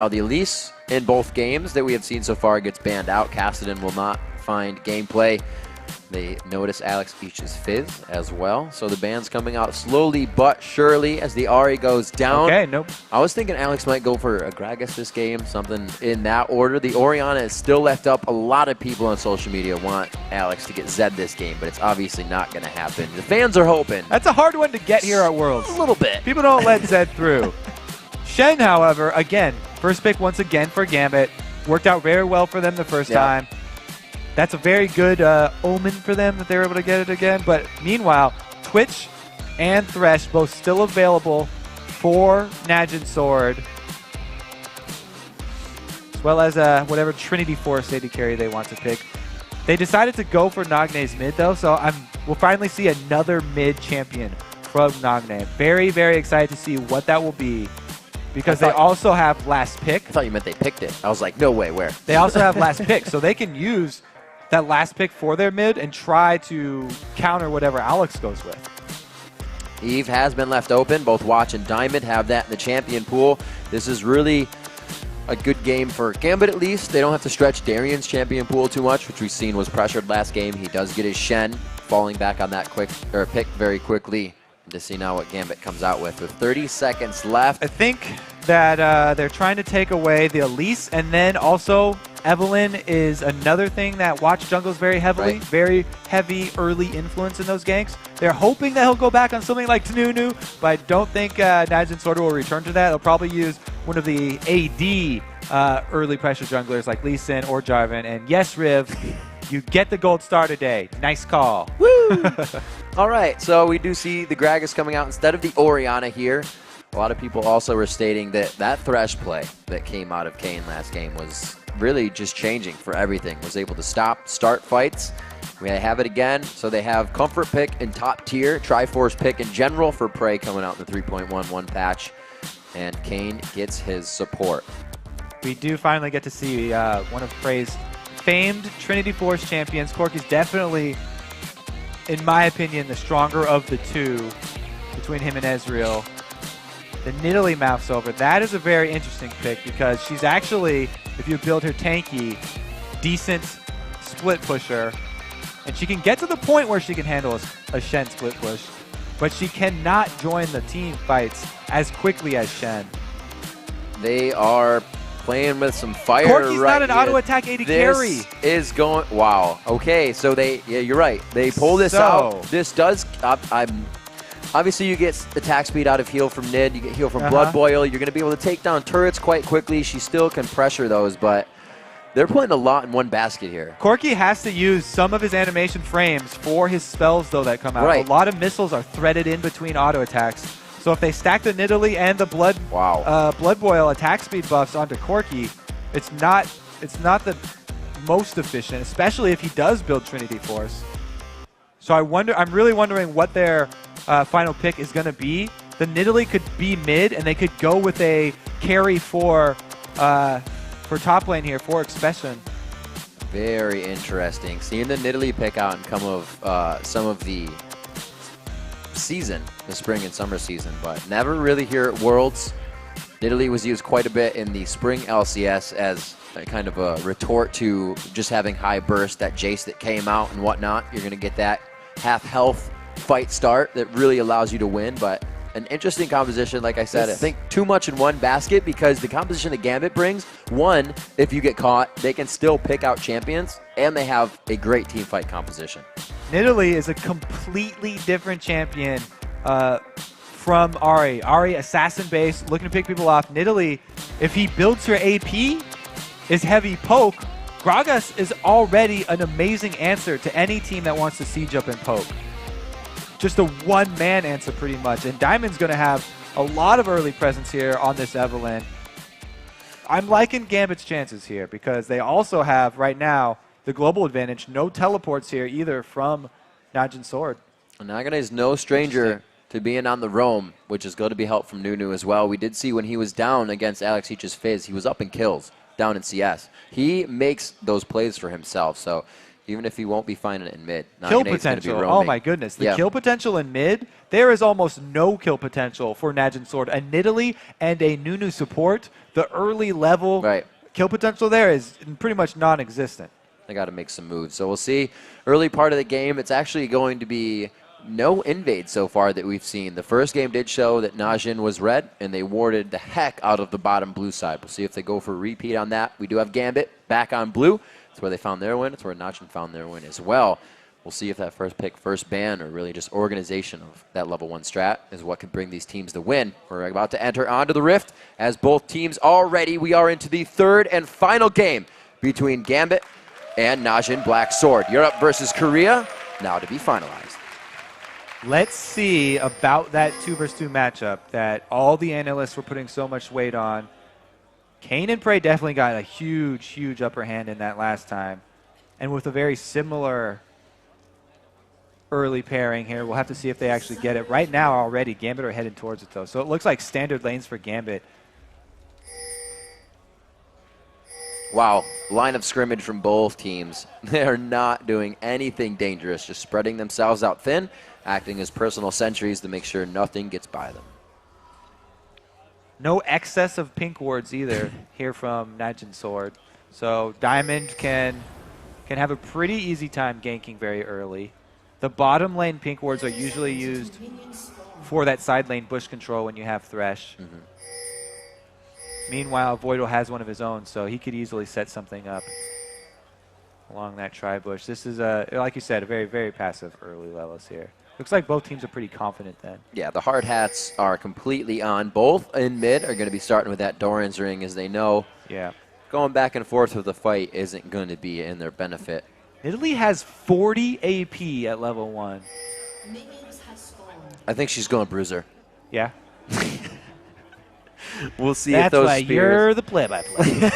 The Elise in both games that we have seen so far gets banned out. Cassidy will not find gameplay. They notice Alex Beach's Fizz as well. So the ban's coming out slowly but surely as the Ari goes down. Okay, nope. I was thinking Alex might go for a Gragas this game, something in that order. The Orianna is still left up. A lot of people on social media want Alex to get Zed this game, but it's obviously not going to happen. The fans are hoping. That's a hard one to get here at Worlds. A little bit. People don't let Zed through. Shen, however, again, first pick once again for Gambit. Worked out very well for them the first time. That's a very good omen for them that they were able to get it again. But meanwhile, Twitch and Thresh both still available for Najin Sword, as well as whatever Trinity Force AD carry they want to pick. They decided to go for Nagne's mid, though, so we'll finally see another mid champion from Nagne. Very, very excited to see what that will be, because they also have last pick. I thought you meant they picked it. I was like, no way, where? They also have last pick, so they can use that last pick for their mid and try to counter whatever Alex goes with. Eve has been left open. Both Watch and Diamond have that in the champion pool. This is really a good game for Gambit, at least. They don't have to stretch Darian's champion pool too much, which we've seen was pressured last game. He does get his Shen, falling back on that pick very quickly. To see now what Gambit comes out with 30 seconds left. I think that they're trying to take away the Elise, and then also Evelyn is another thing that Watch jungles very heavily, very heavy early influence in those ganks. They're hoping that he'll go back on something like Nunu, but I don't think Najin Sword will return to that. They'll probably use one of the AD early pressure junglers like Lee Sin or Jarvan. And yes, Riv, you get the gold star today. Nice call. Woo! All right, so we do see the Gragas coming out instead of the Orianna here. A lot of people also were stating that that Thresh play that came out of Kane last game was really just changing for everything. Was able to start fights. We have it again. So they have Comfort pick in top tier, Triforce pick in general for Prey coming out in the 3.11 patch. And Kane gets his support. We do finally get to see one of Prey's famed Trinity Force champions. Corky's definitely, in my opinion, the stronger of the two between him and Ezreal. The Nidalee mouths over. That is a very interesting pick because she's actually, if you build her tanky, decent split pusher. And she can get to the point where she can handle a Shen split push, but she cannot join the team fights as quickly as Shen. They are playing with some fire. Corky's right not an here. auto attack AD carry. This is going. Wow. Okay, so yeah, you're right. They pull this out. This does. Obviously, you get attack speed out of heal from Nid. You get heal from Blood Boil. You're going to be able to take down turrets quite quickly. She still can pressure those, but they're putting a lot in one basket here. Corky has to use some of his animation frames for his spells, though, that come out. A lot of missiles are threaded in between auto attacks. So if they stack the Nidalee and the Blood Boil attack speed buffs onto Corky, it's not the most efficient, especially if he does build Trinity Force. So I'm really wondering what their final pick is going to be. The Nidalee could be mid, and they could go with a carry for top lane here for Expression. Very interesting. Seeing the Nidalee pick out and come of some of the season, the spring and summer season, but never really here at Worlds. Nidalee was used quite a bit in the spring LCS as a kind of a retort to just having high burst, that Jace that came out and whatnot. You're going to get that half health fight start that really allows you to win, but an interesting composition. Like I said, I think too much in one basket because the composition that Gambit brings, one, if you get caught, they can still pick out champions, and they have a great team fight composition. Nidalee is a completely different champion from Ari. Ari, assassin base, looking to pick people off. Nidalee, if he builds her AP, is heavy poke. Gragas is already an amazing answer to any team that wants to siege up and poke. Just a one-man answer pretty much. And Diamond's going to have a lot of early presence here on this Evelyn. I'm liking Gambit's chances here because they also have, right now, the global advantage. No teleports here either from Najin Sword. Nagne is no stranger to being on the roam, which is going to be help from Nunu as well. We did see when he was down against Alex Beach's Fizz, he was up in kills down in CS. He makes those plays for himself, so even if he won't be finding it in mid. Kill Nagine's gonna be potential. roaming. Oh my goodness. The kill potential in mid, there is almost no kill potential for Najin Sword. A Nidalee and a Nunu support, the early level kill potential there is pretty much non-existent. They got to make some moves. So we'll see. Early part of the game, it's actually going to be no invade so far that we've seen. The first game did show that Najin was red, and they warded the heck out of the bottom blue side. We'll see if they go for a repeat on that. We do have Gambit back on blue. It's where they found their win. It's where Najin found their win as well. We'll see if that first pick, first ban, or really just organization of that level 1 strat is what can bring these teams the win. We're about to enter onto the Rift as both teams already. We are into the third and final game between Gambit and Najin Black Sword. Europe versus Korea, now to be finalized. Let's see about that 2 versus 2 matchup that all the analysts were putting so much weight on. Kane and Prey definitely got a huge, huge upper hand in that last time. And with a very similar early pairing here, we'll have to see if they actually get it. Right now already, Gambit are headed towards it though. So it looks like standard lanes for Gambit. Wow, line of scrimmage from both teams. They are not doing anything dangerous, just spreading themselves out thin, acting as personal sentries to make sure nothing gets by them. No excess of pink wards either here from Najin Sword. So Diamond can have a pretty easy time ganking very early. The bottom lane pink wards are usually used for that side lane bush control when you have Thresh. Meanwhile, Voidal has one of his own, so he could easily set something up along that tri-bush. This is, like you said, a very, very passive early levels here. Looks like both teams are pretty confident then. Yeah, the hard hats are completely on. Both in mid are going to be starting with that Doran's ring, as they know. Yeah. Going back and forth with the fight isn't going to be in their benefit. Italy has 40 AP at level 1. I think she's going Bruiser. Yeah. We'll see if those spears... That's why you're the play-by-play.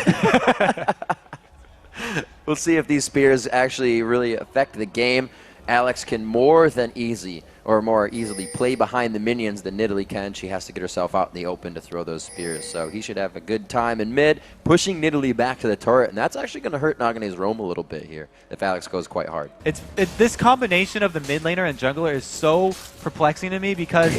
We'll see if these spears actually really affect the game. Alex can more easily play behind the minions than Nidalee can. She has to get herself out in the open to throw those spears. So he should have a good time in mid, pushing Nidalee back to the turret. And that's actually going to hurt Nagane's roam a little bit here if Alex goes quite hard. This combination of the mid laner and jungler is so perplexing to me because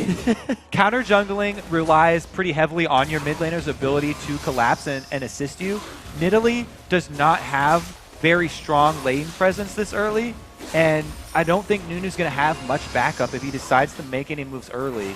counter jungling relies pretty heavily on your mid laner's ability to collapse and assist you. Nidalee does not have very strong lane presence this early. And I don't think Nunu's going to have much backup if he decides to make any moves early.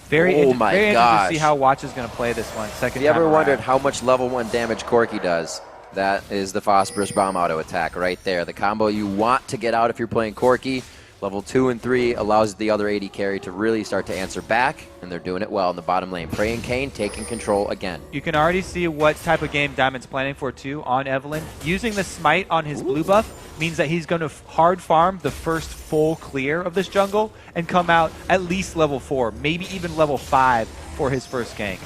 Very interesting to see how Watch is going to play this one. Second time If you ever around. wondered how much level 1 damage Corki does, that is the Phosphorus Bomb auto attack right there. The combo you want to get out if you're playing Corki. Level 2 and 3 allows the other AD carry to really start to answer back, and they're doing it well in the bottom lane. Prey and Kane taking control again. You can already see what type of game Diamond's planning for, too, on Evelynn. Using the Smite on his blue buff means that he's going to hard farm the first full clear of this jungle and come out at least level 4, maybe even level 5 for his first gank.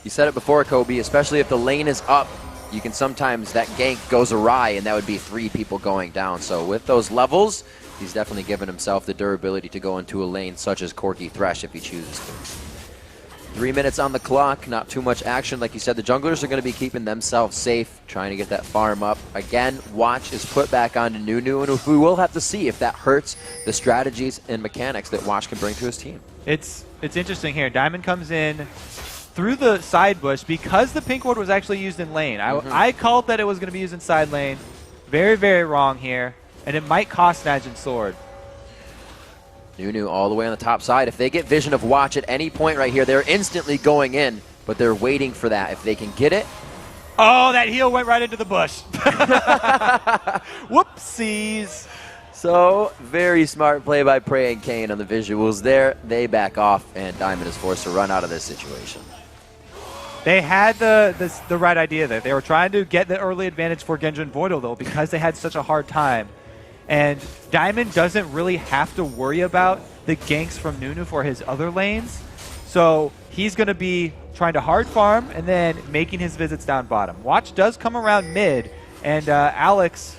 You said it before, Kobe, especially if the lane is up, you can sometimes, that gank goes awry, and that would be 3 people going down. So with those levels, he's definitely given himself the durability to go into a lane such as Corki Thresh if he chooses to. 3 minutes on the clock, not too much action. Like you said, the junglers are going to be keeping themselves safe, trying to get that farm up. Again, Watch is put back onto Nunu, and we will have to see if that hurts the strategies and mechanics that Watch can bring to his team. It's interesting here. Diamond comes in through the side bush because the pink ward was actually used in lane. I called that it was going to be used in side lane. Very, very wrong here. And it might cost Najin Sword. Nunu all the way on the top side. If they get vision of Watch at any point right here, they're instantly going in, but they're waiting for that. If they can get it. Oh, that heal went right into the bush. Whoopsies. So, very smart play by Prey and Kane on the visuals there. They back off, and Diamond is forced to run out of this situation. They had the right idea there. They were trying to get the early advantage for Genji and Voidal, though, because they had such a hard time. And Diamond doesn't really have to worry about the ganks from Nunu for his other lanes. So he's going to be trying to hard farm and then making his visits down bottom. Watch does come around mid, and Alex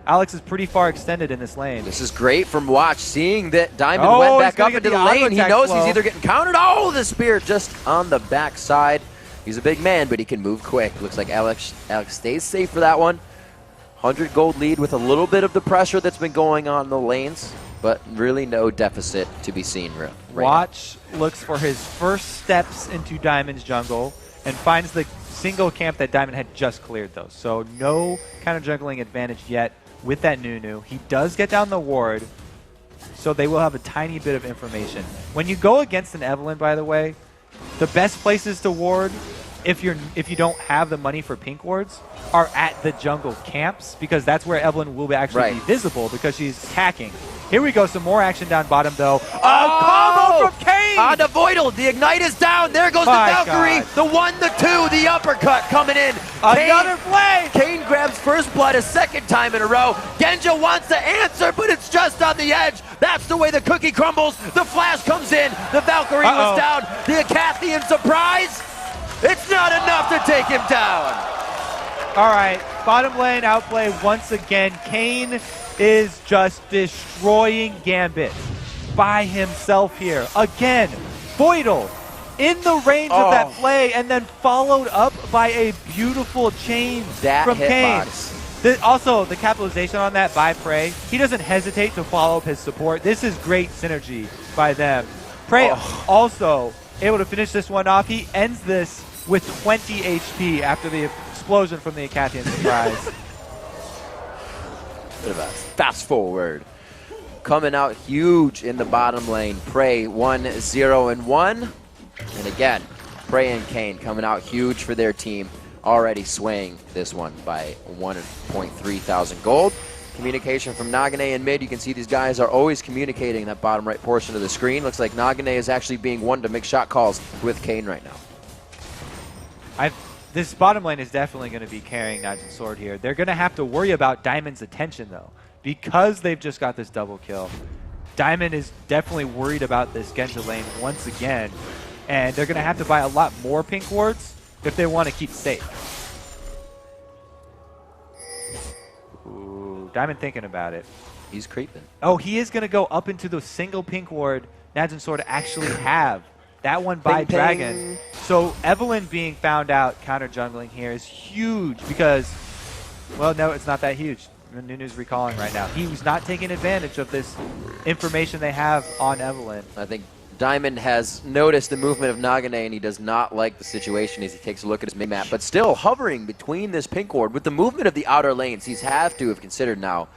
is pretty far extended in this lane. This is great from Watch, seeing that Diamond went back up into the lane. He knows he's either getting countered. Oh, the spear just on the back side. He's a big man, but he can move quick. Looks like Alex stays safe for that one. 100 gold lead with a little bit of the pressure that's been going on in the lanes, but really no deficit to be seen right Watch looks for his first steps into Diamond's jungle and finds the single camp that Diamond had just cleared, though. So no counter jungling advantage yet with that Nunu. He does get down the ward, so they will have a tiny bit of information. When you go against an Evelynn, by the way, the best places to ward, if you don't have the money for pink wards, are at the jungle camps, because that's where Evelynn will actually be visible because she's attacking. Here we go, some more action down bottom, though. Combo from Kane! The Voidal, the Ignite is down. There goes the Valkyrie. The 1, the 2, the uppercut coming in. Another play! Kane grabs first blood a second time in a row. Genja wants to answer, but it's just on the edge. That's the way the cookie crumbles. The flash comes in. The Valkyrie was down. The Acathian surprise. It's not enough to take him down. All right, bottom lane outplay once again. Kane is just destroying Gambit by himself here. Again, Voidal in the range of that play, and then followed up by a beautiful chain from Kane. Also, the capitalization on that by Prey. He doesn't hesitate to follow up his support. This is great synergy by them. Prey also able to finish this one off. He ends this with 20 HP after the explosion from the Acathian surprise. Bit of a fast forward. Coming out huge in the bottom lane. Prey 1-0-1. And again, Prey and Kane coming out huge for their team. Already swaying this one by 1.3 thousand gold. Communication from Nagane in mid. You can see these guys are always communicating that bottom right portion of the screen. Looks like Nagane is actually being one to make shot calls with Kane right now. This bottom lane is definitely going to be carrying Najin's sword here. They're going to have to worry about Diamond's attention, though, because they've just got this double kill. Diamond is definitely worried about this Genja lane once again, and they're going to have to buy a lot more pink wards if they want to keep safe. Ooh, Diamond thinking about it. He's creeping. Oh, he is going to go up into the single pink ward Najin's sword actually have. That one by Dragon. So Evelynn being found out counter jungling here is huge because, well, no, it's not that huge. Nunu's recalling right now. He was not taking advantage of this information they have on Evelynn. I think Diamond has noticed the movement of Nagane, and he does not like the situation as he takes a look at his map. But still hovering between this pink ward with the movement of the outer lanes, he's have to have considered now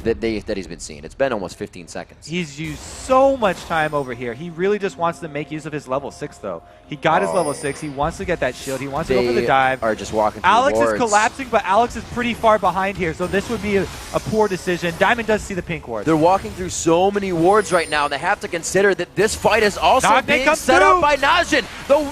that he's been seeing. It's been almost 15 seconds. He's used so much time over here. He really just wants to make use of his level 6, though. He got his level 6. He wants to get that shield. He wants to go for the dive. Are just walking through Alex wards. is collapsing, but Alex is pretty far behind here, so this would be a poor decision. Diamond does see the pink ward. They're walking through so many wards right now, and they have to consider that this fight is also being set up by Najin.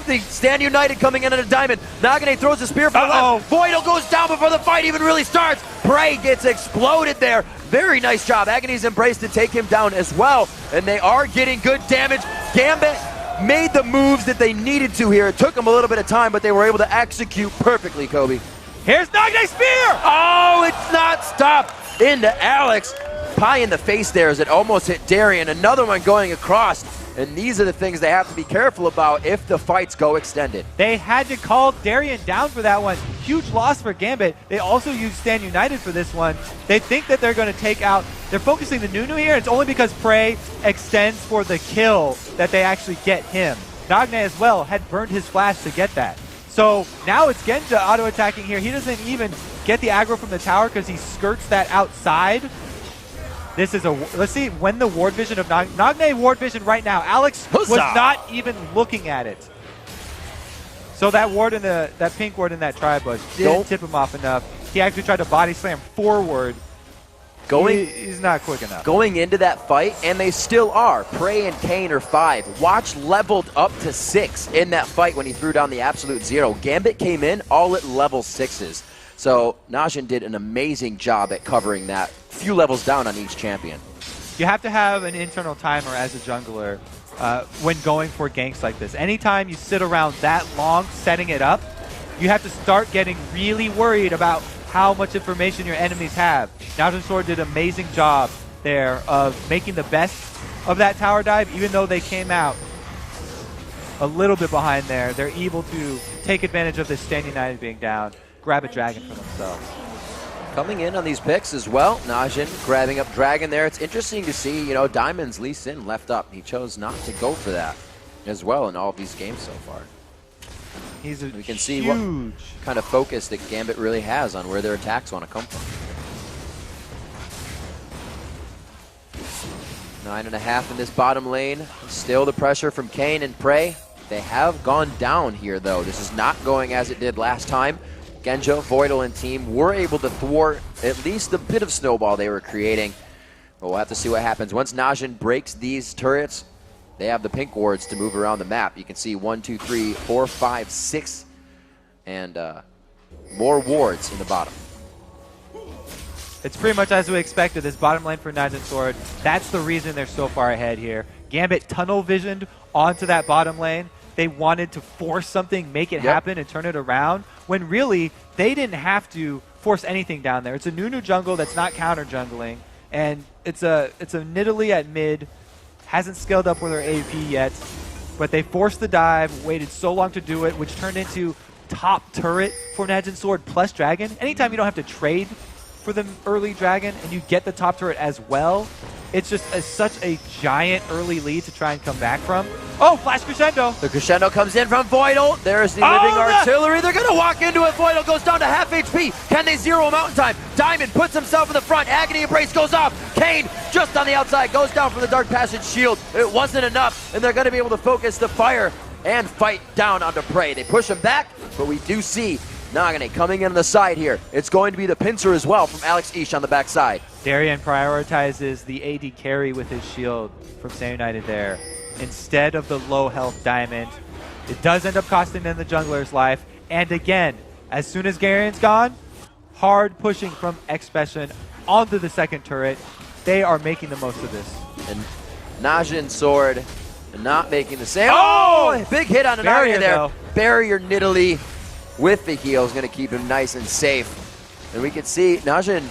They stand united coming into the Diamond. Nagane throws a spear for the left. Voidal goes down before the fight even really starts. Prey gets exploded there. Very nice job. Agony's Embrace to take him down as well, and they are getting good damage. Gambit made the moves that they needed to here. It took them a little bit of time, but they were able to execute perfectly, Kobe. Here's Nagane's spear! Oh, it's not stopped. Into Alex. Pie in the face there as it almost hit Darian. Another one going across. And these are the things they have to be careful about if the fights go extended. They had to call Darian down for that one. Huge loss for Gambit. They also used Stand United for this one. They think that they're going to take out... They're focusing the Nunu here. It's only because Prey extends for the kill that they actually get him. Nagne as well had burned his flash to get that. So now it's Genja auto-attacking here. He doesn't even get the aggro from the tower because he skirts that outside. This is a... Let's see when the ward vision of Nagne ward vision right now. Alex was not even looking at it. So that ward in that pink ward in that tribe bush didn't tip him off enough. He actually tried to body slam forward. He's not quick enough. Going into that fight, and they still are. Prey and Kane are 5. Watch leveled up to 6 in that fight when he threw down the absolute 0. Gambit came in all at level 6s. So Najin did an amazing job at covering that few levels down on each champion. You have to have an internal timer as a jungler when going for ganks like this. Anytime you sit around that long setting it up, you have to start getting really worried about how much information your enemies have. Najin's Sword did an amazing job there of making the best of that tower dive, even though they came out a little bit behind there. They're able to take advantage of this Stand United being down, grab a dragon for themselves. coming in on these picks as well. Najin grabbing up Dragon there. It's interesting to see, you know, Diamond's Lee Sin left up. He chose not to go for that as well in all of these games so far. We can see what kind of focus that Gambit really has on where their attacks want to come from. 9.5 in this bottom lane. Still the pressure from Kane and Prey. They have gone down here, though. This is not going as it did last time. Genjo, Voidal, and team were able to thwart at least the bit of snowball they were creating. But we'll have to see what happens. Once Najin breaks these turrets, they have the pink wards to move around the map. You can see 1, 2, 3, 4, 5, 6, and more wards in the bottom. It's pretty much as we expected. This bottom lane for Najin Sword, that's the reason they're so far ahead here. Gambit tunnel visioned onto that bottom lane. They wanted to force something, make it happen, and turn it around, when really they didn't have to force anything down there. It's a Nunu jungle that's not counter jungling, and it's a Nidalee at mid. Hasn't scaled up with her AP yet, but they forced the dive, waited so long to do it, which turned into top turret for Najin Sword plus Dragon. Anytime you don't have to trade for the early Dragon and you get the top turret as well, it's just such a giant early lead to try and come back from. Oh, flash crescendo. The crescendo comes in from Voidal. There's the living artillery. They're going to walk into it. Voidal goes down to half HP. Can they zero him out in time? Diamond puts himself in the front. Agony Embrace goes off. Kane just on the outside goes down from the Dark Passage shield. It wasn't enough, and they're going to be able to focus the fire and fight down onto Prey. They push him back, but we do see Nagane coming in on the side here. It's going to be the pincer as well from Alex Ish on the backside. Darien prioritizes the AD carry with his shield from Sam United there instead of the low health Diamond. It does end up costing them the jungler's life. And again, as soon as Darien's gone, hard pushing from Expression onto the second turret. They are making the most of this. And Najin Sword not making the same. Oh! Big hit on an area there. Though. Barrier Nidalee with the heal is going to keep him nice and safe. And we can see Najin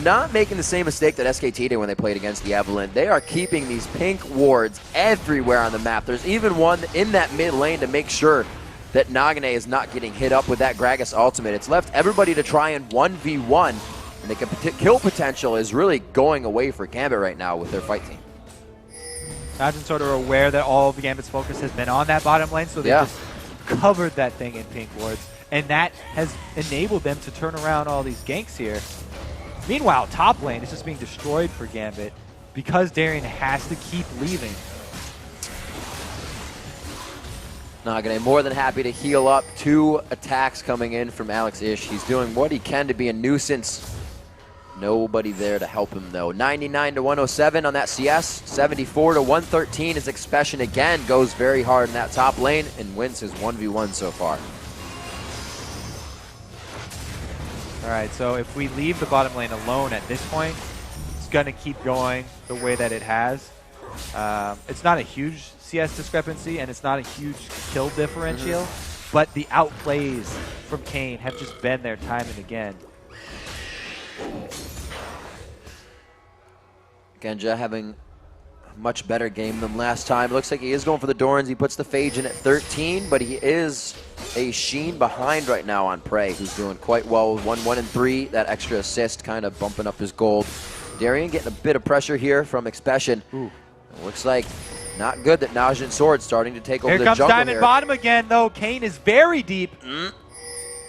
not making the same mistake that SKT did when they played against the Evelyn. They are keeping these pink wards everywhere on the map. There's even one in that mid lane to make sure that Nagane is not getting hit up with that Gragas ultimate. It's left everybody to try and 1v1, and the kill potential is really going away for Gambit right now with their fight team. Najin sort of aware that all of the Gambit's focus has been on that bottom lane, so they just covered that thing in pink wards, and that has enabled them to turn around all these ganks here. Meanwhile, top lane is just being destroyed for Gambit because Darien has to keep leaving. Nagane more than happy to heal up. 2 attacks coming in from Alex Ish. He's doing what he can to be a nuisance. Nobody there to help him, though. 99 to 107 on that CS. 74 to 113. His Expression again goes very hard in that top lane and wins his 1v1 so far. All right, so if we leave the bottom lane alone at this point, it's going to keep going the way that it has. It's not a huge CS discrepancy, and it's not a huge kill differential, but the outplays from Kane have just been there time and again. Genja having a much better game than last time. Looks like he is going for the Dorans. He puts the Phage in at 13, but he is a sheen behind right now on Prey, who's doing quite well with 1, 1, and 3. That extra assist kind of bumping up his gold. Darien getting a bit of pressure here from Expression. Looks like not good that Najin Sword starting to take over the jungle. Here comes Diamond bottom again, though. Kane is very deep.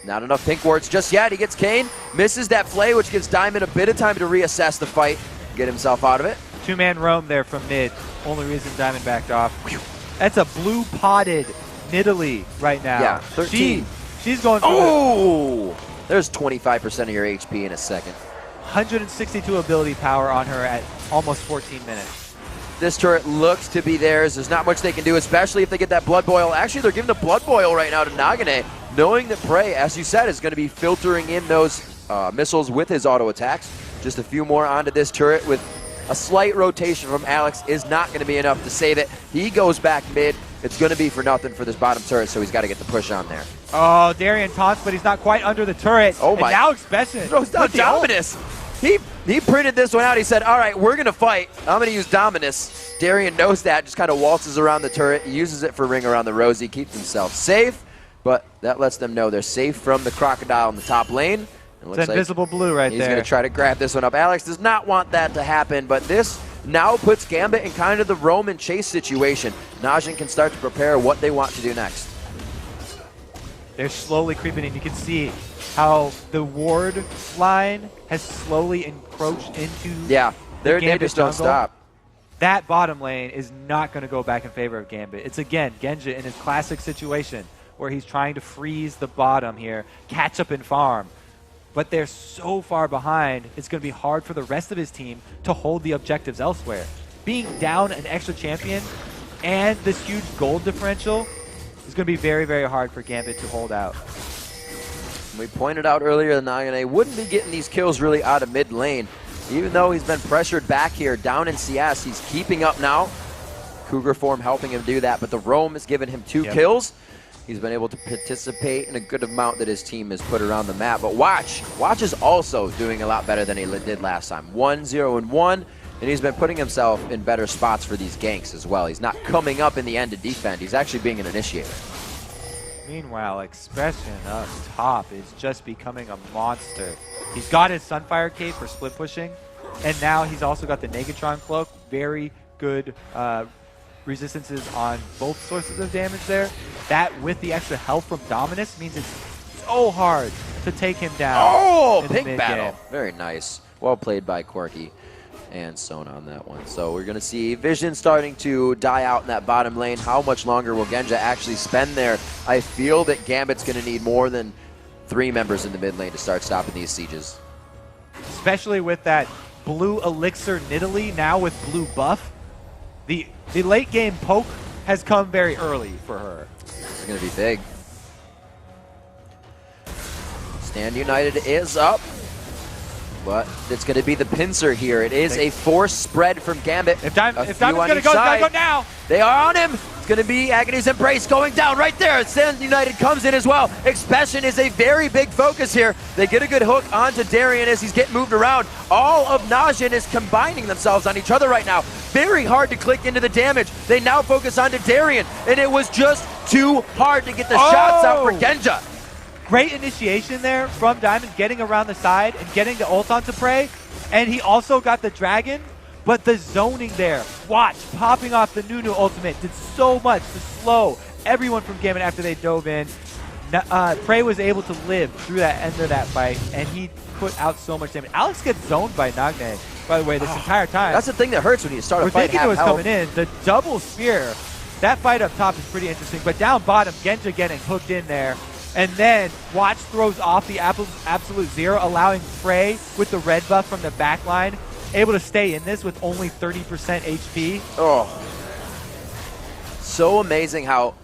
Not enough pink wards just yet. He gets Kane, misses that flay, which gives Diamond a bit of time to reassess the fight, get himself out of it. 2-man roam there from mid. Only reason Diamond backed off. That's a blue-potted Nidalee right now. Yeah, 13. She's going for there's 25% of your HP in a second. 162 ability power on her at almost 14 minutes. This turret looks to be theirs. There's not much they can do, especially if they get that Blood Boil. Actually, they're giving the Blood Boil right now to Nagane, knowing that Prey, as you said, is going to be filtering in those missiles with his auto attacks. Just a few more onto this turret with a slight rotation from Alex is not going to be enough to save it. He goes back mid. It's going to be for nothing for this bottom turret, so he's got to get the push on there. Oh, Darien taunts, but he's not quite under the turret. Oh my! And now Expression throws down Dominus. He printed this one out. He said, all right, we're going to fight. I'm going to use Dominus. Darien knows that, just kind of waltzes around the turret, uses it for ring around the rosy, keeps himself safe, but that lets them know they're safe from the Crocodile in the top lane. It looks it's invisible blue right he's there. He's going to try to grab this one up. Alex does not want that to happen, but this now puts Gambit in kind of the Roman chase situation. Najin can start to prepare what they want to do next. They're slowly creeping in. You can see how the ward line has slowly encroached into their neighbors don't stop. That bottom lane is not going to go back in favor of Gambit. It's, again, Genja in his classic situation where he's trying to freeze the bottom here, catch up and farm. But they're so far behind, it's going to be hard for the rest of his team to hold the objectives elsewhere. Being down an extra champion and this huge gold differential is going to be very, very hard for Gambit to hold out. We pointed out earlier that Nagane wouldn't be getting these kills really out of mid lane. Even though he's been pressured back here, down in CS, he's keeping up now. Cougar form helping him do that, but the Roam has given him 2 kills. He's been able to participate in a good amount that his team has put around the map. But Watch is also doing a lot better than he did last time. 1-0-1, and he's been putting himself in better spots for these ganks as well. He's not coming up in the end to defend. He's actually being an initiator. Meanwhile, Expression up top is just becoming a monster. He's got his Sunfire Cape for split pushing, and now he's also got the Negatron Cloak. Very good resistances on both sources of damage there. That with the extra health from Dominus means it's so hard to take him down. Oh, pink battle. Very nice. Well played by Quirky and Sona on that one. So we're going to see Vision starting to die out in that bottom lane. How much longer will Genja actually spend there? I feel that Gambit's going to need more than 3 members in the mid lane to start stopping these sieges. Especially with that blue elixir Nidalee now with blue buff. The late game poke has come very early for her. It's going to be big. Stand United is up. But it's going to be the pincer here. It is a force spread from Gambit. If Diamond's going to go, it's got to go now. They are on him. It's going to be Agony's Embrace going down right there. Stand United comes in as well. Expression is a very big focus here. They get a good hook onto Darian as he's getting moved around. All of Najin is combining themselves on each other right now. Very hard to click into the damage. They now focus onto Darian, and it was just too hard to get the shots out for Genja. Great initiation there from Diamond, getting around the side and getting the ult onto Prey. And he also got the Dragon, but the zoning there. Watch, popping off the Nunu ultimate did so much to slow everyone from Gambit after they dove in. Prey was able to live through that end of that fight, and he put out so much damage. Alex gets zoned by Nagne, by the way, this entire time. That's the thing that hurts when you start a fight. We're thinking it was coming in. The double spear, that fight up top is pretty interesting, but down bottom, Genja getting hooked in there. And then Watch throws off the absolute zero, allowing Prey with the red buff from the back line, able to stay in this with only 30% HP. Oh. So amazing how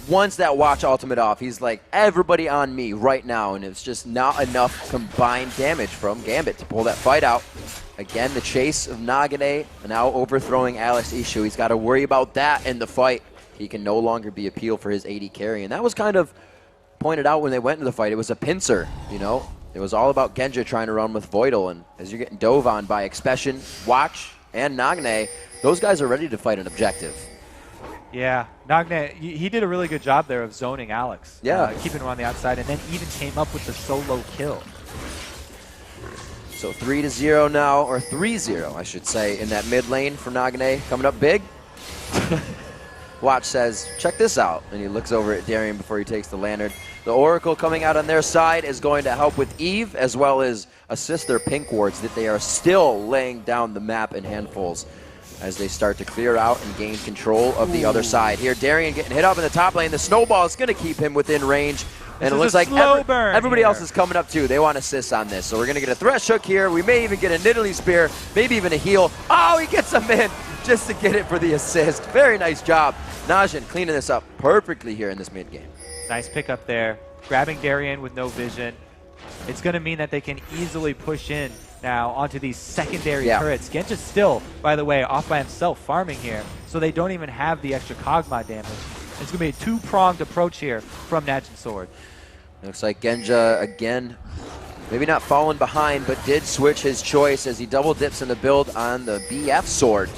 once that Watch ultimate off, he's like, everybody on me right now, and it's just not enough combined damage from Gambit to pull that fight out. Again, the chase of Nagane, now overthrowing Alex Ishu. He's got to worry about that in the fight. He can no longer be appealed for his AD carry, and that was kind of pointed out when they went into the fight. It was a pincer, you know. It was all about Genja trying to run with Voidal, and as you're getting dove on by Expression, Watch, and Nagne, those guys are ready to fight an objective. Yeah, Nagne, he did a really good job there of zoning Alex. Yeah. Keeping him on the outside, and then even came up with the solo kill. So 3-0 now, or 3-0, I should say, in that mid lane for Nagne. Coming up big. Watch says, check this out. And he looks over at Darian before he takes the lantern. The Oracle coming out on their side is going to help with Eve, as well as assist their pink wards that they are still laying down the map in handfuls as they start to clear out and gain control of the other side. Here, Darian getting hit up in the top lane. The snowball is going to keep him within range. And it looks like everybody else is coming up too. They want assists on this. So we're going to get a Thresh Hook here. We may even get a Nidalee Spear, maybe even a heal. Oh, he gets him in just to get it for the assist. Very nice job. Najin cleaning this up perfectly here in this mid game. Nice pickup there. Grabbing Darian with no vision. It's going to mean that they can easily push in now onto these secondary turrets. Genja's still, by the way, off by himself farming here, so they don't even have the extra Kog'Maw damage. It's going to be a two-pronged approach here from Najin's sword. Looks like Genja, again, maybe not falling behind, but did switch his choice as he double dips in the build on the BF sword.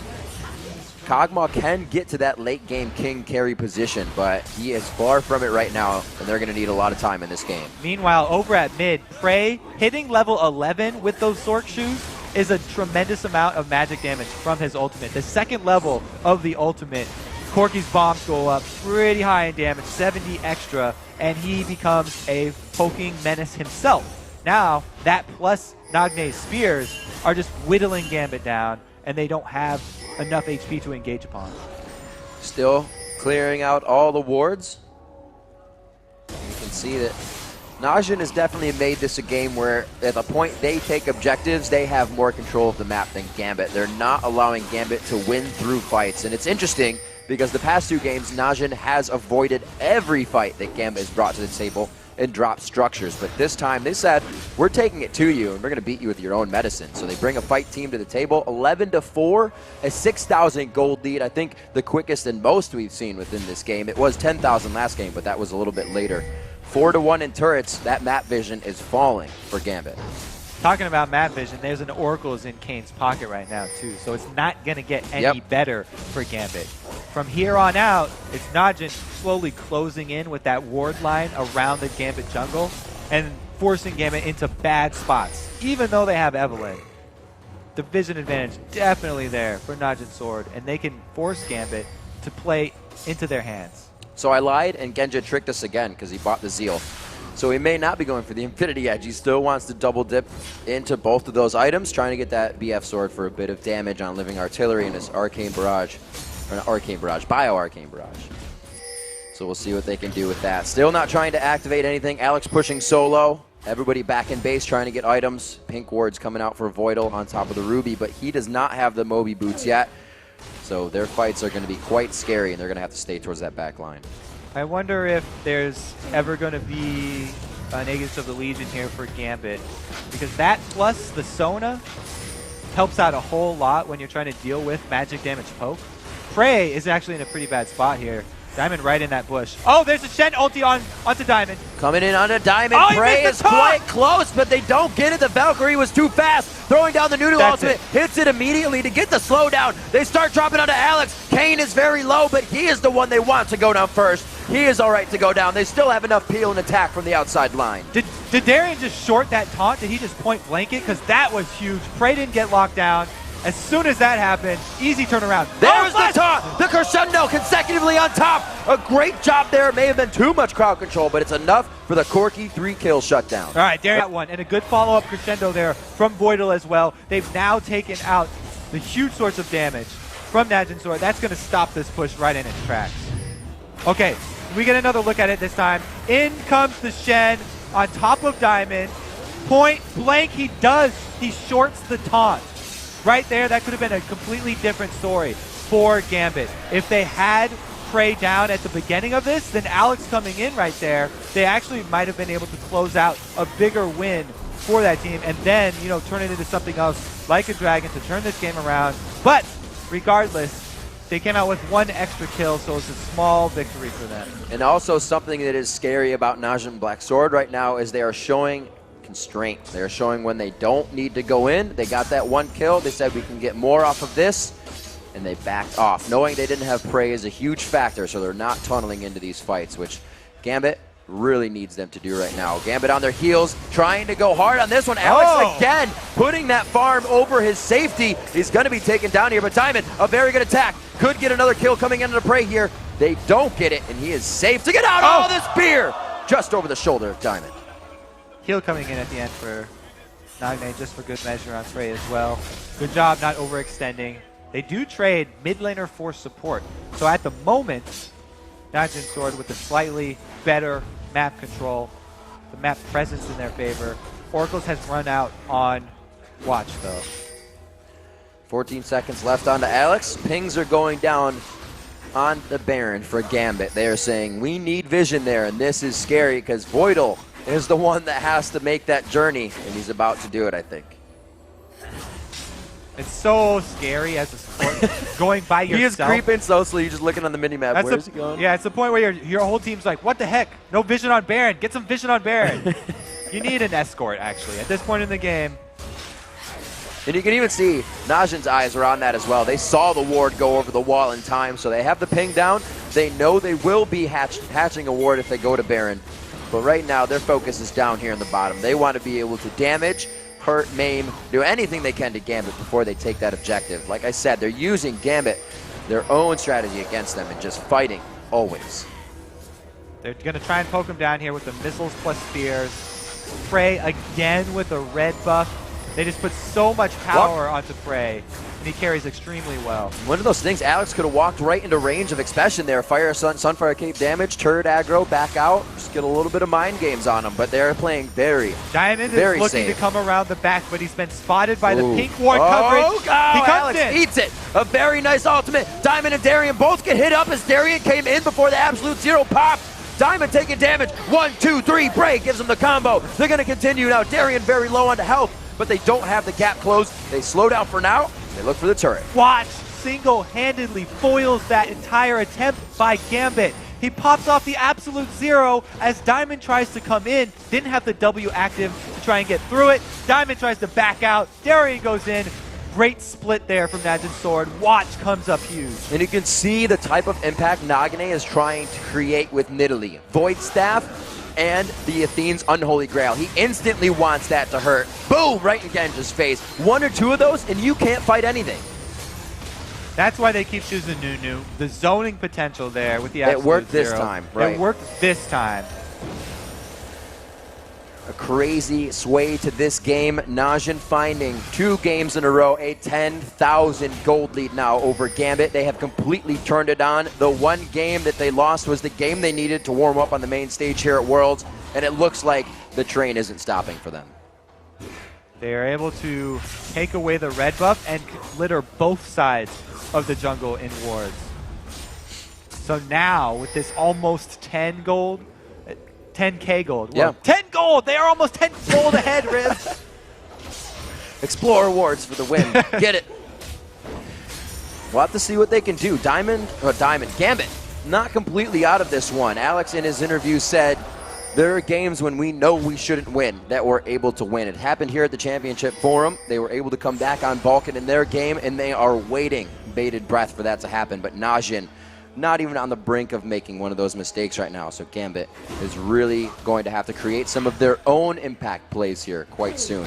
Kog'Maw can get to that late game king carry position, but he is far from it right now, and they're going to need a lot of time in this game. Meanwhile, over at mid, Prey hitting level 11 with those Sork shoes is a tremendous amount of magic damage from his ultimate. The second level of the ultimate, Corki's bombs go up pretty high in damage, 70 extra, and he becomes a poking menace himself. Now, that plus Nagne's spears are just whittling Gambit down, and they don't have enough HP to engage upon. Still clearing out all the wards. You can see that Najin has definitely made this a game where at the point they take objectives, they have more control of the map than Gambit. They're not allowing Gambit to win through fights, and it's interesting because the past 2 games, Najin has avoided every fight that Gambit has brought to the table and dropped structures. But this time they said, we're taking it to you and we're going to beat you with your own medicine. So they bring a fight team to the table, 11-4, a 6,000 gold lead. I think the quickest and most we've seen within this game. It was 10,000 last game, but that was a little bit later. 4-1 in turrets. That map vision is falling for Gambit. Talking about map vision, there's an Oracle's in Kane's pocket right now too, so it's not going to get any better for Gambit. From here on out, it's Najin slowly closing in with that ward line around the Gambit jungle and forcing Gambit into bad spots, even though they have Evelynn. The vision advantage definitely there for Najin Sword, and they can force Gambit to play into their hands. So I lied, and Genja tricked us again because he bought the Zeal. So he may not be going for the Infinity Edge. He still wants to double dip into both of those items, trying to get that BF Sword for a bit of damage on Living Artillery and his Arcane Barrage. Or not Arcane Barrage, Bio-Arcane Barrage. So we'll see what they can do with that. Still not trying to activate anything. Alex pushing solo. Everybody back in base trying to get items. Pink Ward's coming out for Voidal on top of the Ruby, but he does not have the Moby boots yet. So their fights are going to be quite scary, and they're going to have to stay towards that back line. I wonder if there's ever going to be an Aegis of the Legion here for Gambit, because that plus the Sona helps out a whole lot when you're trying to deal with magic damage poke. Prey is actually in a pretty bad spot here. Diamond right in that bush. Oh, there's a Shen ulti onto Diamond. Coming in onto Diamond. Oh, Prey is quite close, but they don't get it. The Valkyrie was too fast. Throwing down the Noodle ultimate. Hits it immediately to get the slowdown. They start dropping onto Alex. Kane is very low, but he is the one they want to go down first. He is all right to go down. They still have enough peel and attack from the outside line. Did Darian just short that taunt? Did he just point blank it? Because that was huge. Prey didn't get locked down. As soon as that happened, easy turnaround. There's the taunt! The crescendo consecutively on top. A great job there. It may have been too much crowd control, but it's enough for the Corki 3-kill shutdown. All right, Darian got one. And a good follow-up crescendo there from Voidal as well. They've now taken out the huge source of damage from Najin Sword. That's going to stop this push right in its tracks. Okay, we get another look at it this time. In comes the Shen on top of Diamond. Point blank, he shorts the taunt. Right there, that could have been a completely different story for Gambit. If they had Prey down at the beginning of this, then Alex coming in right there, they actually might have been able to close out a bigger win for that team and then, you know, turn it into something else like a Dragon to turn this game around. But regardless, they came out with 1 extra kill, so it's a small victory for them. And also something that is scary about Najin Black Sword right now is they are showing constraint. They're showing when they don't need to go in. They got that 1 kill. They said we can get more off of this, and they backed off. Knowing they didn't have Prey is a huge factor, so they're not tunneling into these fights, which Gambit really needs them to do right now. Gambit on their heels, trying to go hard on this one. Alex again putting that farm over his safety. He's going to be taken down here, but Diamond, a very good attack. Could get another kill coming into the Prey here. They don't get it, and he is safe to get out. Oh, the spear! Just over the shoulder of Diamond. Heal coming in at the end for Nagne, just for good measure on Prey as well. Good job not overextending. They do trade mid laner for support. So at the moment, Najin Sword with a slightly better map control, the map presence in their favor. Oracles has run out on Watch though. 14 seconds left onto Alex. Pings are going down on the Baron for Gambit. They are saying, we need vision there, and this is scary because Voidal is the one that has to make that journey, and he's about to do it, I think. It's so scary as a support going by yourself. He is creeping so slowly, you're just looking on the minimap. Where's he going? Yeah, it's the point where your whole team's like, what the heck? No vision on Baron. Get some vision on Baron. You need an escort, actually, at this point in the game. And you can even see Najin's eyes are on that as well. They saw the ward go over the wall in time, so they have the ping down. They know they will be hatching a ward if they go to Baron. But right now, their focus is down here in the bottom. They want to be able to damage, hurt, maim, do anything they can to Gambit before they take that objective. Like I said, they're using Gambit, their own strategy against them, and just fighting always. They're going to try and poke him down here with the missiles plus spears. Frey again with a red buff. They just put so much power onto Frey, and he carries extremely well. One of those things, Alex could have walked right into range of Expression there. Fire, Sunfire Cape damage, turret aggro, back out, just get a little bit of mind games on him, but they're playing very Diamond very is looking safe. to come around the back, but he's been spotted by the pink ward coverage. Oh, God, he comes Alex in. eats it. A very nice ultimate. Diamond and Darian both get hit up as Darian came in before the Absolute Zero popped. Diamond taking damage. 1, 2, 3, break gives them the combo. They're going to continue now. Darian very low on the health, but they don't have the gap closed. They slow down for now. They look for the turret. Watch single-handedly foils that entire attempt by Gambit. He pops off the Absolute Zero as Diamond tries to come in. Didn't have the W active to try and get through it. Diamond tries to back out. Darian goes in. Great split there from Najin's sword. Watch comes up huge. And you can see the type of impact Nagane is trying to create with Nidalee. Void Staff and the Athene's Unholy Grail. He instantly wants that to hurt. Boom! Right in Genja's face. 1 or 2 of those, and you can't fight anything. That's why they keep choosing Nunu. The zoning potential there with the Absolute It worked Zero. this time, right? It worked this time. A crazy sway to this game. Najin finding 2 games in a row, a 10,000 gold lead now over Gambit. They have completely turned it on. The one game that they lost was the game they needed to warm up on the main stage here at Worlds, and it looks like the train isn't stopping for them. They are able to take away the red buff and litter both sides of the jungle in wards. So now, with this almost 10 gold, 10k gold. Yeah. Well, 10 gold! They are almost 10 gold ahead, Riv. Explore awards for the win. Get it. We'll have to see what they can do. Gambit, not completely out of this one. Alex in his interview said, there are games when we know we shouldn't win that we're able to win. It happened here at the Championship Forum. They were able to come back on Vulcan in their game, and they are waiting, bated breath, for that to happen. But Najin, not even on the brink of making one of those mistakes right now. So Gambit is really going to have to create some of their own impact plays here quite soon.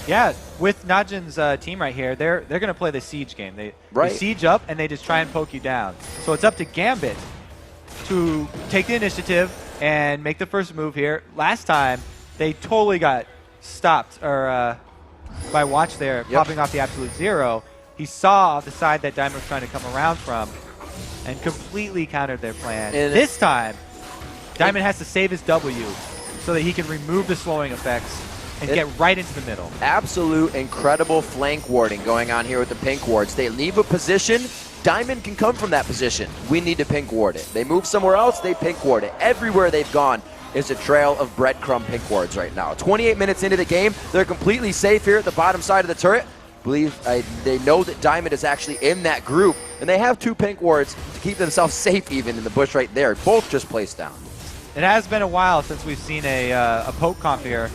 Yeah, with Najin's team right here, they're going to play the siege game. They siege up and they just try and poke you down. So it's up to Gambit to take the initiative and make the first move here. Last time, they totally got stopped by Watch there, popping off the Absolute Zero. He saw the side that Diamond was trying to come around from and completely countered their plan. And this time, Diamond has to save his W so that he can remove the slowing effects and get right into the middle. Absolute incredible flank warding going on here with the pink wards. They leave a position, Diamond can come from that position. We need to pink ward it. They move somewhere else, they pink ward it. Everywhere they've gone is a trail of breadcrumb pink wards right now. 28 minutes into the game, they're completely safe here at the bottom side of the turret. They know that Diamond is actually in that group, and they have 2 pink wards to keep themselves safe even in the bush right there. Both just placed down. It has been a while since we've seen a poke comp here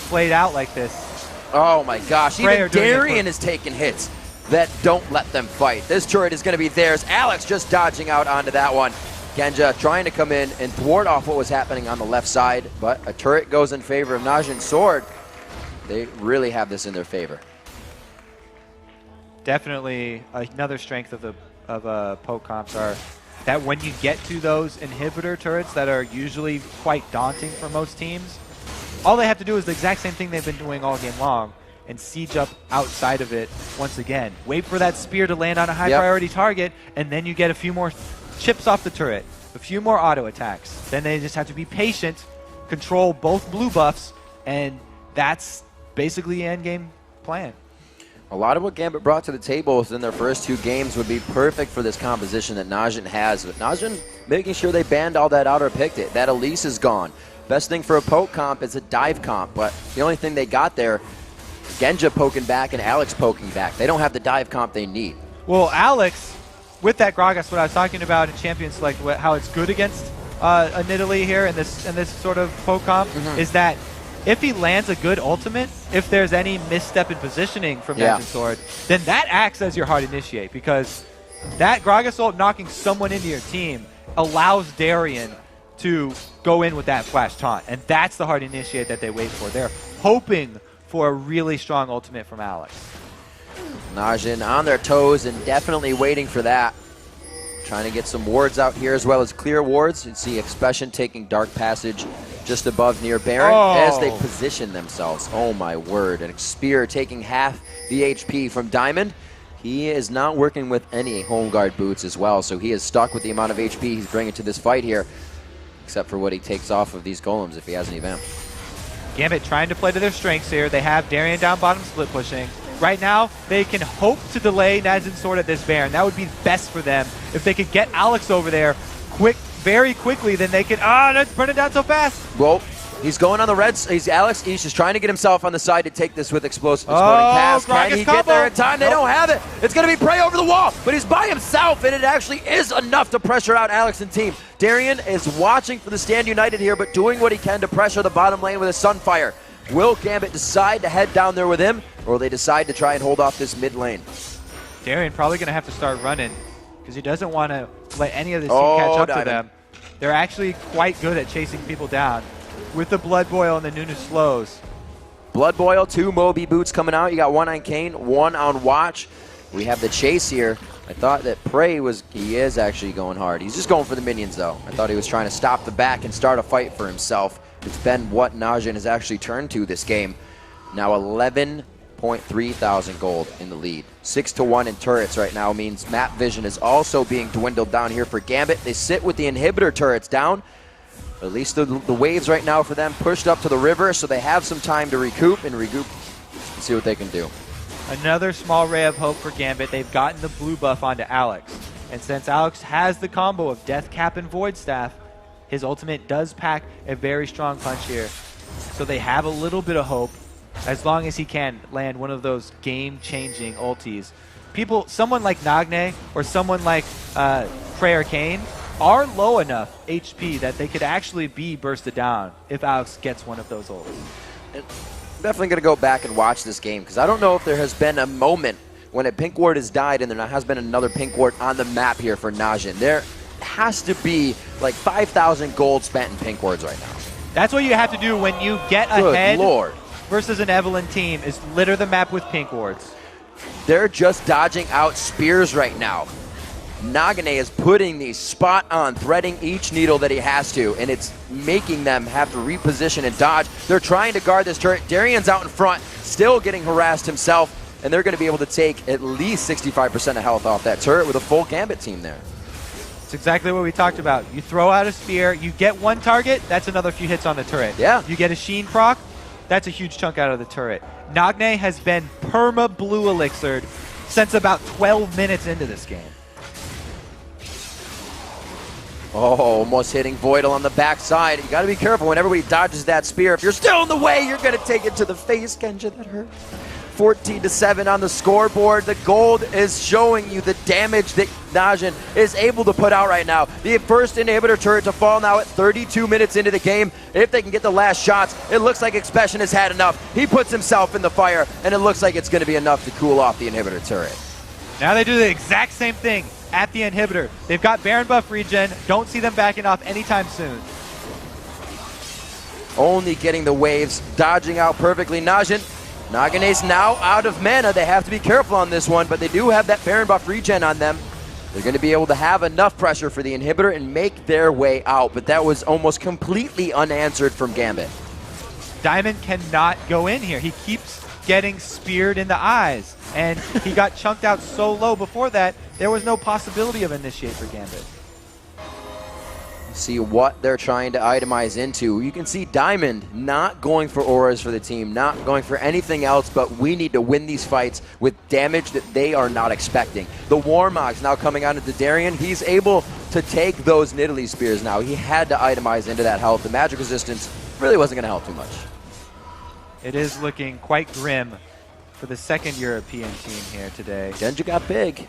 played out like this. Oh my gosh, even Darian is taking hits that don't let them fight. This turret is going to be theirs. Alex just dodging out onto that one. Genja trying to come in and thwart off what was happening on the left side, but a turret goes in favor of Najin's sword. They really have this in their favor. Definitely another strength of poke comps are that when you get to those inhibitor turrets that are usually quite daunting for most teams, all they have to do is the exact same thing they've been doing all game long and siege up outside of it once again. Wait for that spear to land on a high priority target, and then you get a few more chips off the turret, a few more auto attacks. Then they just have to be patient, control both blue buffs, and that's basically the end game plan. A lot of what Gambit brought to the table within their first 2 games would be perfect for this composition that Najin has. But Najin making sure they banned all that out or picked it. That Elise is gone. Best thing for a poke comp is a dive comp, but the only thing they got there, Genja poking back and Alex poking back. They don't have the dive comp they need. Well, Alex, with that Gragas, what I was talking about in Champion Select, how it's good against a Nidalee here in this sort of poke comp, is that if he lands a good ultimate, if there's any misstep in positioning from Najin Sword, then that acts as your hard initiate, because that Gragas ult knocking someone into your team allows Darien to go in with that flash taunt, and that's the hard initiate that they wait for. They're hoping for a really strong ultimate from Alex. Najin on their toes and definitely waiting for that. Trying to get some wards out here as well as clear wards. You see Expression taking Dark Passage just above near Baron as they position themselves. Oh my word. And Spear taking half the HP from Diamond. He is not working with any home guard boots as well, so he is stuck with the amount of HP he's bringing to this fight here, except for what he takes off of these golems if he has any vamp. Gambit trying to play to their strengths here. They have Darien down bottom split pushing. Right now, they can hope to delay Najin's Sword at this Baron. That would be best for them. If they could get Alex over there very quickly, then they can... that's burning down so fast. Well, he's going on the reds. Alex East is trying to get himself on the side to take this with explosive exploding cast. Can he get there in time? They don't have it. It's going to be Prey over the wall, but he's by himself, and it actually is enough to pressure out Alex and team. Darien is watching for the Stand United here, but doing what he can to pressure the bottom lane with a Sunfire. Will Gambit decide to head down there with him, or will they decide to try and hold off this mid lane? Darien probably going to have to start running because he doesn't want to let any of this team catch up to them. They're actually quite good at chasing people down with the Blood Boil and the Nunu slows. Blood Boil, 2 Moby boots coming out. You got 1 on Kane, 1 on Watch. We have the chase here. I thought that Prey he is actually going hard. He's just going for the minions though. I thought he was trying to stop the back and start a fight for himself. It's been what Najin has actually turned to this game. Now 11.3 thousand gold in the lead. 6-1 in turrets right now means map vision is also being dwindled down here for Gambit. They sit with the inhibitor turrets down. At least the waves right now for them pushed up to the river, so they have some time to recoup and see what they can do. Another small ray of hope for Gambit. They've gotten the blue buff onto Alex. And since Alex has the combo of Death Cap and Void Staff, his ultimate does pack a very strong punch here. So they have a little bit of hope as long as he can land one of those game-changing ultis. Someone like Nagne or someone like Prey or Kane are low enough HP that they could actually be bursted down if Alex gets one of those ults. I'm definitely going to go back and watch this game because I don't know if there has been a moment when a pink ward has died and there has been another pink ward on the map here for Najin. There has to be like 5,000 gold spent in pink wards right now. That's what you have to do when you get ahead versus an Evelyn team, is litter the map with pink wards. They're just dodging out spears right now. Nagne is putting the spot on, threading each needle that he has to, and it's making them have to reposition and dodge. They're trying to guard this turret. Darien's out in front, still getting harassed himself, and they're going to be able to take at least 65% of health off that turret with a full Gambit team there. It's exactly what we talked about. You throw out a spear, you get one target, that's another few hits on the turret. Yeah. You get a Sheen proc, that's a huge chunk out of the turret. Nagne has been perma blue elixired since about 12 minutes into this game. Oh, almost hitting Voidal on the backside. You got to be careful when everybody dodges that spear. If you're still in the way, you're going to take it to the face, Genja. That hurt. 14-7 on the scoreboard. The gold is showing you the damage that Najin is able to put out right now. The first inhibitor turret to fall now at 32 minutes into the game. If they can get the last shots, it looks like Expression has had enough. He puts himself in the fire, and it looks like it's going to be enough to cool off the inhibitor turret. Now they do the exact same thing at the inhibitor. They've got Baron buff regen. Don't see them backing off anytime soon. Only getting the waves, dodging out perfectly. Nagne's now out of mana. They have to be careful on this one, but they do have that Baron buff regen on them. They're going to be able to have enough pressure for the inhibitor and make their way out, but that was almost completely unanswered from Gambit. Diamond cannot go in here. He keeps getting speared in the eyes, and he got chunked out so low before that, there was no possibility of initiate for Gambit. See what they're trying to itemize into. You can see Diamond not going for auras for the team, not going for anything else, but we need to win these fights with damage that they are not expecting. The Warmog's now coming out into Darien. He's able to take those Nidalee spears now. He had to itemize into that health. The magic resistance really wasn't going to help too much. It is looking quite grim for the second European team here today. Genja got big.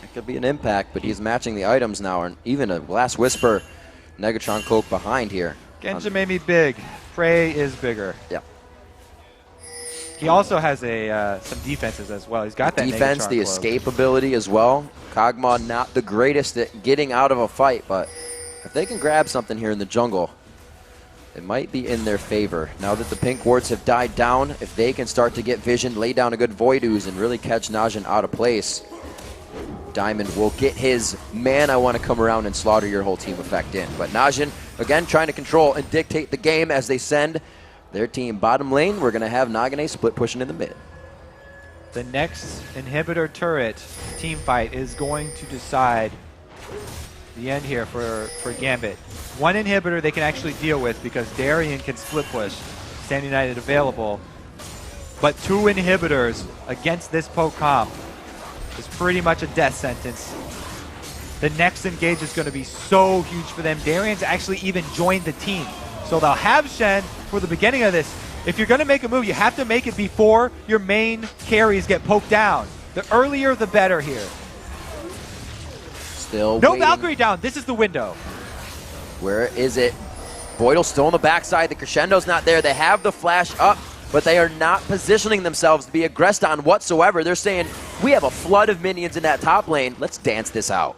That could be an impact, but he's matching the items now, and even a Last Whisper Negatron Cloak behind here. Genja made me big. Frey is bigger. Yeah. He also has some defenses as well. He's got that defense, the escape ability as well. Kog'Maw not the greatest at getting out of a fight, but if they can grab something here in the jungle, it might be in their favor. Now that the pink wards have died down, if they can start to get vision, lay down a good Void Ooze, and really catch Najin out of place, Diamond will get his man, I want to come around and slaughter your whole team effect in. But Najin, again, trying to control and dictate the game as they send their team bottom lane. We're going to have Nagane split pushing in the mid. The next inhibitor turret team fight is going to decide the end here for Gambit. One inhibitor they can actually deal with because Darien can split push, Stand United available. But 2 inhibitors against this poke comp is pretty much a death sentence. The next engage is going to be so huge for them. Darien's actually even joined the team. So they'll have Shen for the beginning of this. If you're going to make a move, you have to make it before your main carries get poked down. The earlier, the better here. Still no waiting. Valkyrie down. This is the window. Where is it? Voidal's still on the backside. The crescendo's not there. They have the flash up, but they are not positioning themselves to be aggressed on whatsoever. They're saying, we have a flood of minions in that top lane. Let's dance this out.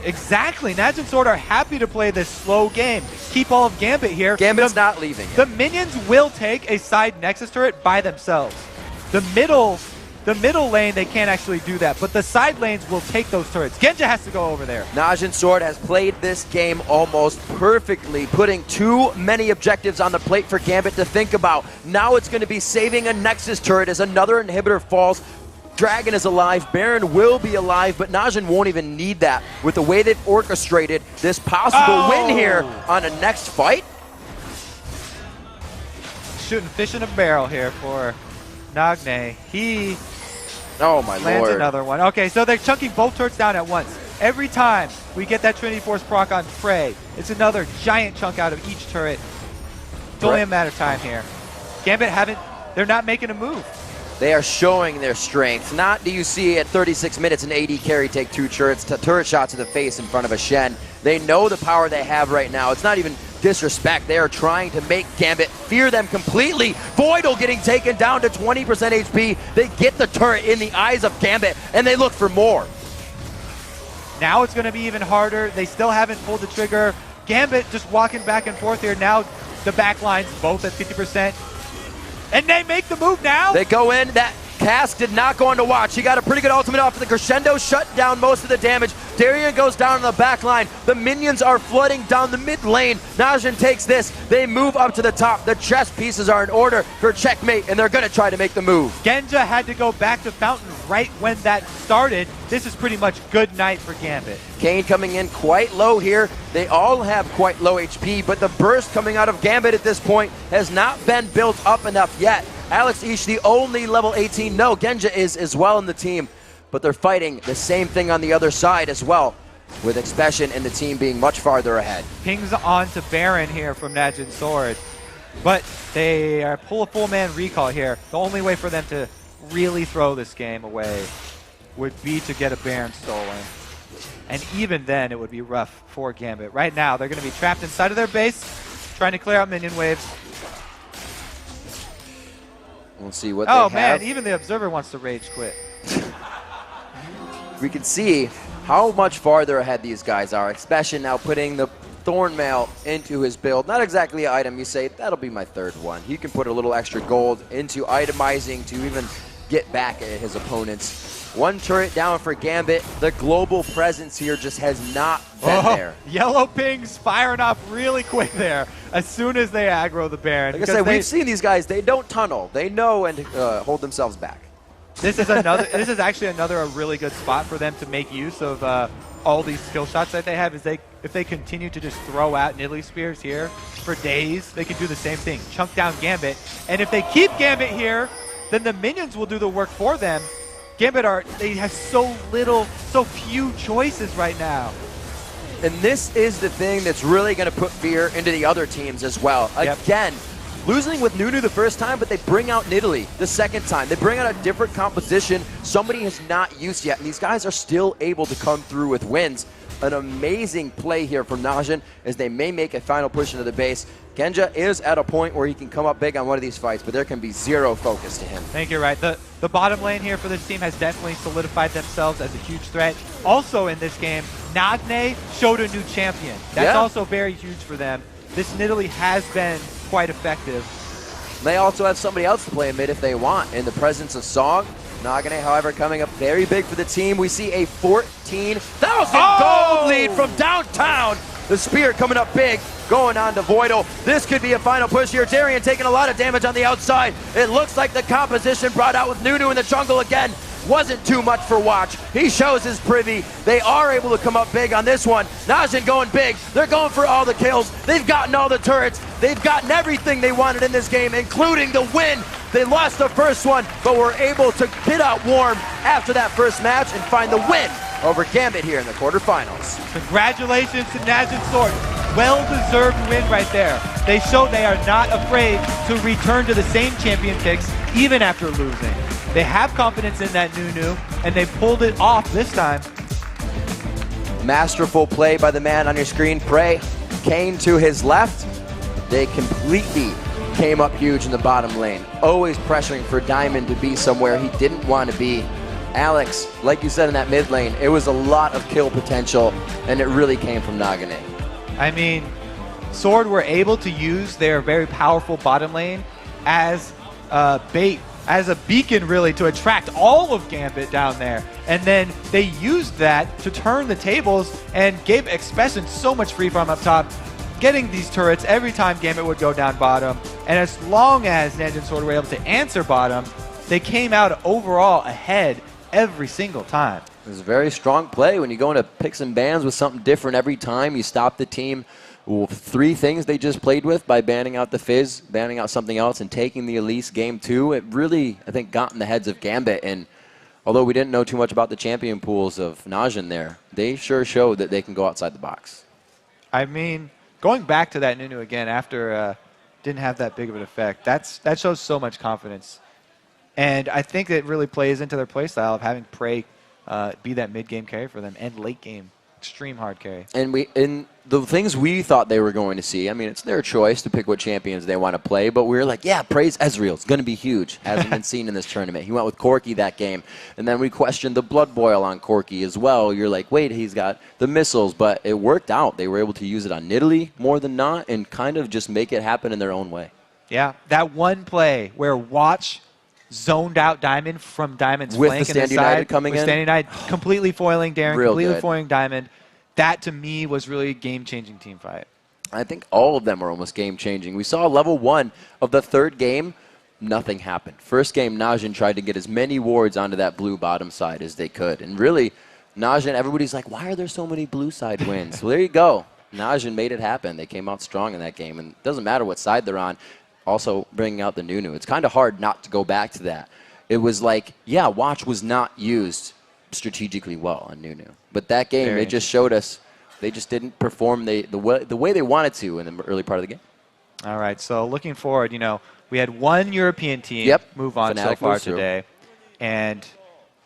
Exactly. Najin Sword are happy to play this slow game. Keep all of Gambit here. Gambit's not leaving. The minions will take a side Nexus turret by themselves. The middle lane, they can't actually do that, but the side lanes will take those turrets. Genja has to go over there. Najin Sword has played this game almost perfectly, putting too many objectives on the plate for Gambit to think about. Now it's going to be saving a Nexus turret as another inhibitor falls. Dragon is alive, Baron will be alive, but Najin won't even need that with the way they've orchestrated this possible win here on a next fight. Shooting fish in a barrel here for Nagne. He oh my lands lord. another one. Okay, so they're chunking both turrets down at once. Every time we get that Trinity Force proc on Frey, it's another giant chunk out of each turret. It's only a matter of time here. Gambit they're not making a move. They are showing their strength. Not do you see at 36 minutes an AD carry take 2 turret shots to the face in front of a Shen. They know the power they have right now. It's not even disrespect. They are trying to make Gambit fear them completely. Voidal getting taken down to 20% HP. They get the turret in the eyes of Gambit, and they look for more. Now it's going to be even harder. They still haven't pulled the trigger. Gambit just walking back and forth here. Now the back lines both at 50%. And they make the move now. They go in. That Cask did not go on to watch. He got a pretty good ultimate off of the crescendo, shut down most of the damage. Darien goes down on the back line. The minions are flooding down the mid lane. Najin takes this. They move up to the top. The chess pieces are in order for checkmate, and they're going to try to make the move. Genja had to go back to Fountain right when that started. This is pretty much good night for Gambit. Kane coming in quite low here. They all have quite low HP, but the burst coming out of Gambit at this point has not been built up enough yet. Alex Ish, the only level 18. No, Genja is as well in the team, but they're fighting the same thing on the other side as well, with Expression and the team being much farther ahead. Pings on to Baron here from Najin Sword, but they pull a full man recall here. The only way for them to really throw this game away would be to get a Baron stolen. And even then, it would be rough for Gambit. Right now, they're going to be trapped inside of their base, trying to clear out minion waves. We'll see what they have. Oh man, even the Observer wants to rage quit. We can see how much farther ahead these guys are. Expression now putting the Thornmail into his build. Not exactly an item you say, that'll be my third one. He can put a little extra gold into itemizing to even get back at his opponents. One turret down for Gambit. The global presence here just has not been there. Yellow pings firing off really quick there as soon as they aggro the Baron. Like I said, we've seen these guys. They don't tunnel. They know and hold themselves back. This is another. This is actually a really good spot for them to make use of all these skill shots that they have. If they continue to just throw out Nidalee Spears here for days, they can do the same thing. Chunk down Gambit, and if they keep Gambit here, then the minions will do the work for them. Gambit they have so few choices right now. And this is the thing that's really going to put fear into the other teams as well. Yep. Again, losing with Nunu the first time, but they bring out Nidalee the second time. They bring out a different composition somebody has not used yet, and these guys are still able to come through with wins. An amazing play here from Najin as they may make a final push into the base. Genja is at a point where he can come up big on one of these fights, but there can be zero focus to him. I think you're right. The bottom lane here for this team has definitely solidified themselves as a huge threat. Also in this game, Nagne showed a new champion. That's also very huge for them. This Nidalee has been quite effective. They also have somebody else to play mid if they want in the presence of Song. Nagne, however, coming up very big for the team. We see a 14,000 gold lead from downtown. The Spear coming up big, going on to Voidal. This could be a final push here. Darian taking a lot of damage on the outside. It looks like the composition brought out with Nunu in the jungle again wasn't too much for Watch. He shows his privy. They are able to come up big on this one. Najin going big. They're going for all the kills. They've gotten all the turrets. They've gotten everything they wanted in this game, including the win. They lost the first one, but were able to get out warm after that first match and find the win over Gambit here in the quarterfinals. Congratulations to Najin Sword. Well-deserved win right there. They show they are not afraid to return to the same champion picks even after losing. They have confidence in that Nunu, and they pulled it off this time. Masterful play by the man on your screen, Prey. Kane to his left. They completely came up huge in the bottom lane. Always pressuring for Diamond to be somewhere he didn't want to be. Alex, like you said in that mid lane, it was a lot of kill potential, and it really came from Nagne. I mean, Sword were able to use their very powerful bottom lane as bait, as a beacon really, to attract all of Gambit down there. And then they used that to turn the tables and gave Expression so much free farm up top, getting these turrets every time Gambit would go down bottom. And as long as Najin Sword were able to answer bottom, they came out overall ahead every single time. It was a very strong play when you go into picks and bans with something different every time. You stop the team. Well, 3 things they just played with by banning out the Fizz, banning out something else, and taking the Elise game 2. It really, I think, got in the heads of Gambit. And although we didn't know too much about the champion pools of Najin there, they sure showed that they can go outside the box. I mean, going back to that Nunu again after didn't have that big of an effect, that shows so much confidence. And I think it really plays into their playstyle of having Prey be that mid-game carry for them and late-game extreme hard carry. And in the things we thought they were going to see, I mean, it's their choice to pick what champions they want to play, but we were like, yeah, Prey's Ezreal. It's going to be huge. Hasn't been seen in this tournament. He went with Corki that game, and then we questioned the Blood Boil on Corki as well. You're like, wait, he's got the missiles, but it worked out. They were able to use it on Nidalee more than not and kind of just make it happen in their own way. Yeah, that one play where Watch zoned out Diamond from Diamond's with flank the Stand in the United side, coming with in. Stand United completely foiling Darren, Real completely good. foiling Diamond. That, to me, was really a game-changing team fight. I think all of them were almost game-changing. We saw level 1 of the 3rd game. Nothing happened. First game, Najin tried to get as many wards onto that blue bottom side as they could. And really, Najin, everybody's like, why are there so many blue side wins? Well, there you go. Najin made it happen. They came out strong in that game. And it doesn't matter what side they're on. Also, bringing out the Nunu. It's kind of hard not to go back to that. It was like, yeah, Watch was not used strategically well on Nunu. But that game, it just showed us they just didn't perform the way they wanted to in the early part of the game. All right, so looking forward, you know, we had one European team move on Fnatic so far today, and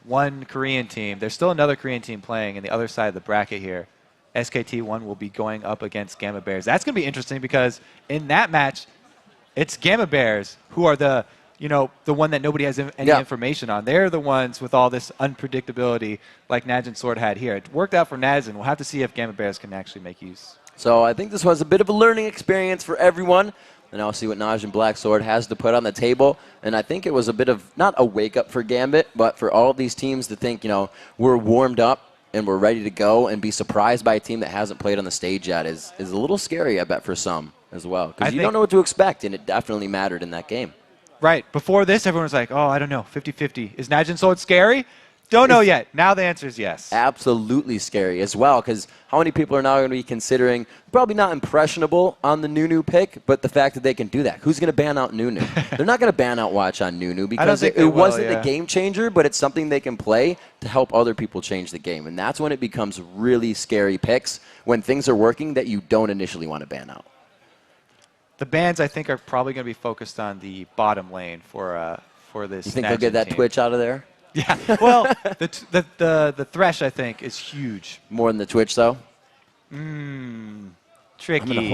one Korean team. There's still another Korean team playing in the other side of the bracket here. SKT1 will be going up against Gamma Bears. That's going to be interesting because in that match, it's Gamma Bears who are the one that nobody has any information on. They're the ones with all this unpredictability like Najin Sword had here. It worked out for Najin. We'll have to see if Gamma Bears can actually make use. So I think this was a bit of a learning experience for everyone. And I'll see what Najin Black Sword has to put on the table. And I think it was a bit of, not a wake-up for Gambit, but for all of these teams to think, we're warmed up and we're ready to go, and be surprised by a team that hasn't played on the stage yet is a little scary, I bet, for some as well. Because you don't know what to expect, and it definitely mattered in that game. Right. Before this, everyone was like, oh, I don't know, 50-50. Is Najin Sword scary? Don't know yet. Now the answer is yes. Absolutely scary as well, because how many people are now going to be considering, probably not impressionable on the Nunu pick, but the fact that they can do that. Who's going to ban out Nunu? They're not going to ban out Watch on Nunu because it wasn't the game changer, but it's something they can play to help other people change the game. And that's when it becomes really scary picks, when things are working that you don't initially want to ban out. The bans, I think, are probably going to be focused on the bottom lane for this. You think they'll get that team. Twitch out of there? Yeah. Well, the Thresh, I think, is huge. More than the Twitch, though? Tricky.